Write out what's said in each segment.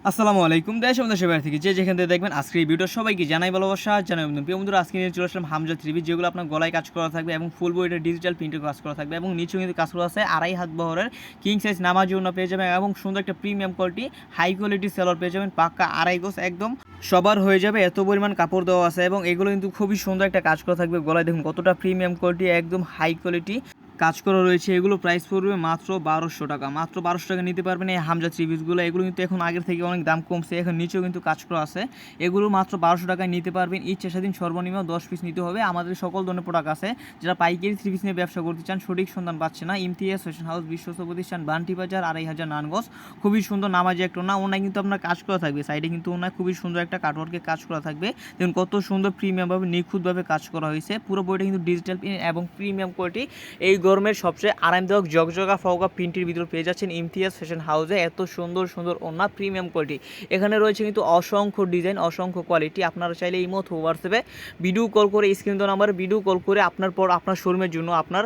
আসসালামু আলাইকুম দেশ এবং দেশের বাইরে থেকে যে যেখান থেকে দেখবেন আজকের এই ভিডিও সবাইকে জানাই ভালোবাসা জানাই অভিনন্দন। প্রিয় বন্ধুরা, আজকে নিয়ে চলে আসলাম হামজা থ্রি পিস, যেগুলো আপনার গলায় কাজ করা থাকবে এবং ফুল বডিতে ডিজিটাল প্রিন্টের কাজ করা থাকবে এবং নিচেও কিন্তু কাজ করা আছে 2.5 হাত বহরের কিং সাইজ নামাজি ওড়না পেয়ে যাবেন এবং সুন্দর একটা premium quality high quality Sailor পেয়ে যাবেন। পাক্কা 2.5 গজ একদম সবার হয়ে যাবে, এত পরিমাণ কাপড় দেওয়া আছে এবং এগুলো কিন্তু খুবই সুন্দর একটা কাজ করা থাকবে। গলায় দেখুন কতটা প্রিমিয়াম কোয়ালিটি, একদম হাই কোয়ালিটি কাজ করা রয়েছে। এগুলো প্রাইস পড়বে মাত্র 1200 টাকা। মাত্র 1200 টাকা নিতে পারবেন এই হামজা থ্রি পিসগুলো। এগুলো কিন্তু এখন আগের থেকে অনেক দাম কমছে, এখন নিচেও কিন্তু কাজ করা আছে। এগুলো মাত্র 1200 টাকায় নিতে পারবেন। ইচ্ছা স্বাধীন সর্বনিম্ন 10 পিস নিতে হবে। আমাদের সকল ধরনের প্রোডাক্ট আছে। যারা পাইকারি থ্রি পিস নিয়ে ব্যবসা করতে চান, সঠিক সন্ধান পাচ্ছে না, ইমতিয়াজ ফ্যাশন হাউস, বিশ্বস্ত প্রতিষ্ঠান, বান্টি বাজার, 2500 নানগজ। খুবই সুন্দর নামাজি একটা ওড়না। ওড়নায় কিন্তু আপনার কাজ করা থাকবে, সাইডে কিন্তু ওড়নায় খুবই সুন্দর একটা কাটওয়ার্কের কাজ করা থাকবে। দেখুন কত সুন্দর প্রিমিয়ামভাবে নিখুঁতভাবে কাজ করা হয়েছে। পুরো বইটা কিন্তু ডিজিটাল প্রিন্ট এবং প্রিমিয়াম কোয়ালিটি। এই গরমের সবচেয়ে আরামদায়ক জগজগা ফওকা প্রিন্টের ভিতর পেয়ে যাচ্ছেন ইমতিয়াজ ফ্যাশন হাউসে। এত সুন্দর সুন্দর ওড়না, প্রিমিয়াম কোয়ালিটি। এখানে রয়েছে কিন্তু অসংখ্য ডিজাইন, অসংখ্য কোয়ালিটি। আপনারা চাইলে ইমো অথবা হোয়াটসঅ্যাপে ভিডিও কল করে, স্ক্রিন দেওয়া নাম্বারে ভিডিও কল করে আপনার শোরুমের জন্য, আপনার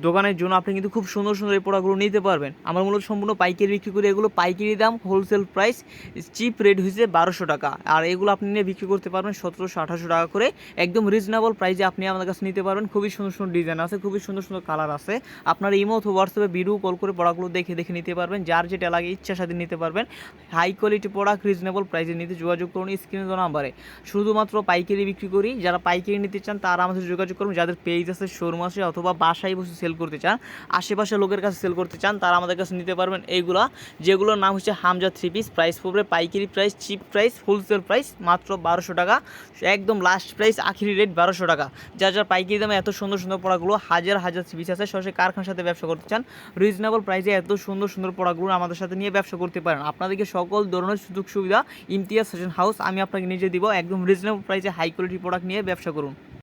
দোকানের জন্য আপনি কিন্তু খুব সুন্দর সুন্দর এই প্রোডাক্টগুলো নিতে পারবেন। আমার মূলত সম্পূর্ণ পাইকারি বিক্রি করে, এগুলো পাইকারি দাম, হোলসেল প্রাইস চিপ রেট হয়েছে 1200 টাকা। আর এগুলো আপনি নিয়ে বিক্রি করতে পারবেন 1700-1800 টাকা করে। একদম রিজনেবল প্রাইসে আপনি আমাদের কাছে নিতে পারবেন। খুবই সুন্দর সুন্দর ডিজাইন আছে, খুবই সুন্দর সুন্দর কালার আছে। আপনার ইমো অথবা হোয়াটসঅ্যাপে ভিডিও কল করে প্রোডাক্টগুলো দেখে দেখে নিতে পারবেন। যার যেটা লাগে ইচ্ছা সাথে নিতে পারবেন। হাই কোয়ালিটি প্রোডাক্ট রিজনেবল প্রাইসে নিতে যোগাযোগ করুন স্ক্রিনে দেওয়া নাম্বারে। শুধুমাত্র পাইকারি বিক্রি করি। যারা পাইকারি নিতে চান তারা আমাদের যোগাযোগ করুন। যাদের পেজ আছে, শোরুম আছে, অথবা বাসায় বসে সেল করতে চান, আশেপাশে লোকের কাছে সেল করতে চান, তারা আমাদের কাছে নিতে পারবেন এইগুলা, যেগুলোর নাম হচ্ছে হামজা থ্রি পিস। প্রাইস পড়বে পাইকারি price, chip price, wholesale price মাত্র 1200 টাকা। একদম লাস্ট প্রাইস, আখিরি রেট 1200 টাকা। যার পাইকারি দামে এত সুন্দর সুন্দর প্রোডাক্টগুলো, হাজার হাজার থ্রি পিস আছে। সরাসরি কারখানার সাথে ব্যবসা করতে চান, রিজনেবল প্রাইসে এত সুন্দর সুন্দর প্রোডাক্টগুলো আমাদের সাথে নিয়ে ব্যবসা করতে পারেন। আপনাদেরকে সকল ধরনের সুযোগ সুবিধা ইমতিয়াজ ফ্যাশন হাউস আমি আপনাকে নিজে দিব। একদম রিজনেবল প্রাইসে হাই কোয়ালিটি প্রোডাক্ট নিয়ে ব্যবসা করুন।